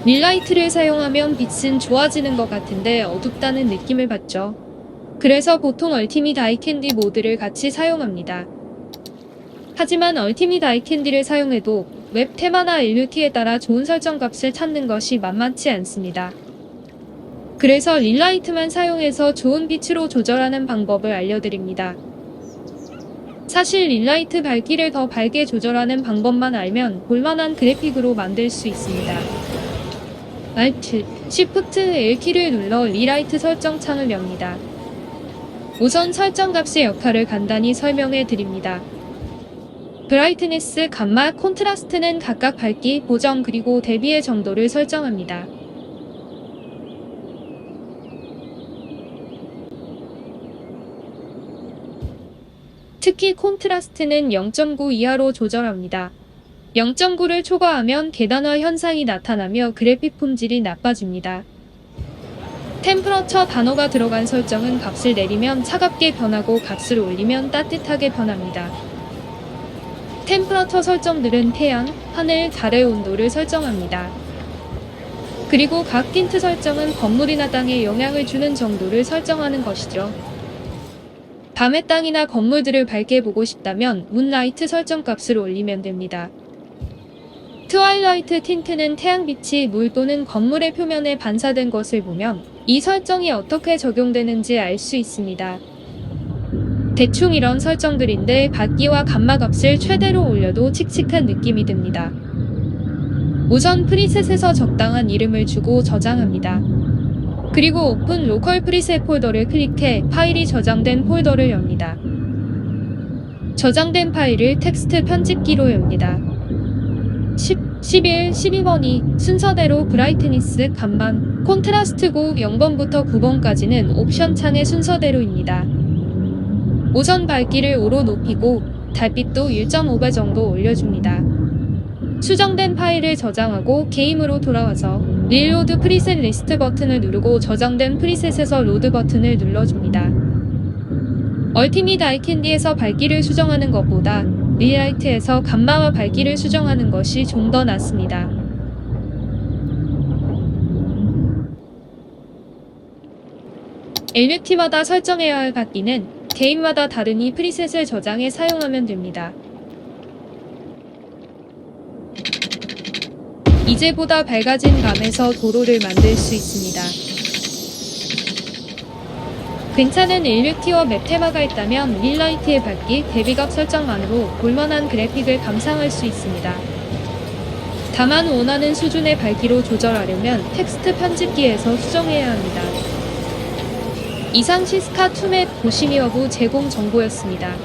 릴라이트를 사용하면 빛은 좋아지는 것 같은데 어둡다는 느낌을 받죠. 그래서 보통 얼티밋 아이캔디 모드를 같이 사용합니다. 하지만 얼티밋 아이캔디를 사용해도 웹 테마나 LUT에 따라 좋은 설정 값을 찾는 것이 만만치 않습니다. 그래서 릴라이트만 사용해서 좋은 빛으로 조절하는 방법을 알려드립니다. 사실 릴라이트 밝기를 더 밝게 조절하는 방법만 알면 볼만한 그래픽으로 만들 수 있습니다. Alt, Shift, L키를 눌러 릴라이트 설정 창을 엽니다. 우선 설정 값의 역할을 간단히 설명해 드립니다. 브라이트니스, 감마, 콘트라스트는 각각 밝기, 보정 그리고 대비의 정도를 설정합니다. 특히 콘트라스트는 0.9 이하로 조절합니다. 0.9를 초과하면 계단화 현상이 나타나며 그래픽 품질이 나빠집니다. 템퍼러처 단어가 들어간 설정은 값을 내리면 차갑게 변하고 값을 올리면 따뜻하게 변합니다. 템퍼러처 설정들은 태양, 하늘, 달의 온도를 설정합니다. 그리고 각 틴트 설정은 건물이나 땅에 영향을 주는 정도를 설정하는 것이죠. 밤의 땅이나 건물들을 밝게 보고 싶다면 문라이트 설정 값을 올리면 됩니다. 트와일라이트 틴트는 태양빛이 물 또는 건물의 표면에 반사된 것을 보면 이 설정이 어떻게 적용되는지 알 수 있습니다. 대충 이런 설정들인데 밝기와 감마 값을 최대로 올려도 칙칙한 느낌이 듭니다. 우선 프리셋에서 적당한 이름을 주고 저장합니다. 그리고 오픈 로컬 프리셋 폴더를 클릭해 파일이 저장된 폴더를 엽니다. 저장된 파일을 텍스트 편집기로 엽니다. 11, 12번이 순서대로 브라이트니스, 감만, 콘트라스트고 0번부터 9번까지는 옵션 창의 순서대로입니다. 우선 밝기를 5로 높이고 달빛도 1.5배 정도 올려줍니다. 수정된 파일을 저장하고 게임으로 돌아와서 릴로드 프리셋 리스트 버튼을 누르고 저장된 프리셋에서 로드 버튼을 눌러줍니다. 얼티밋 아이캔디에서 밝기를 수정하는 것보다 릴라이트에서 감마와 밝기를 수정하는 것이 좀 더 낫습니다. LUT마다 설정해야 할 밝기는 게임마다 다르니 프리셋을 저장해 사용하면 됩니다. 이제보다 밝아진 밤에서 도로를 만들 수 있습니다. 괜찮은 LUT와 맵 테마가 있다면 릴라이트의 밝기, 대비값 설정만으로 볼만한 그래픽을 감상할 수 있습니다. 다만 원하는 수준의 밝기로 조절하려면 텍스트 편집기에서 수정해야 합니다. 이상 시스카 투맵 고심이 여부 제공 정보였습니다.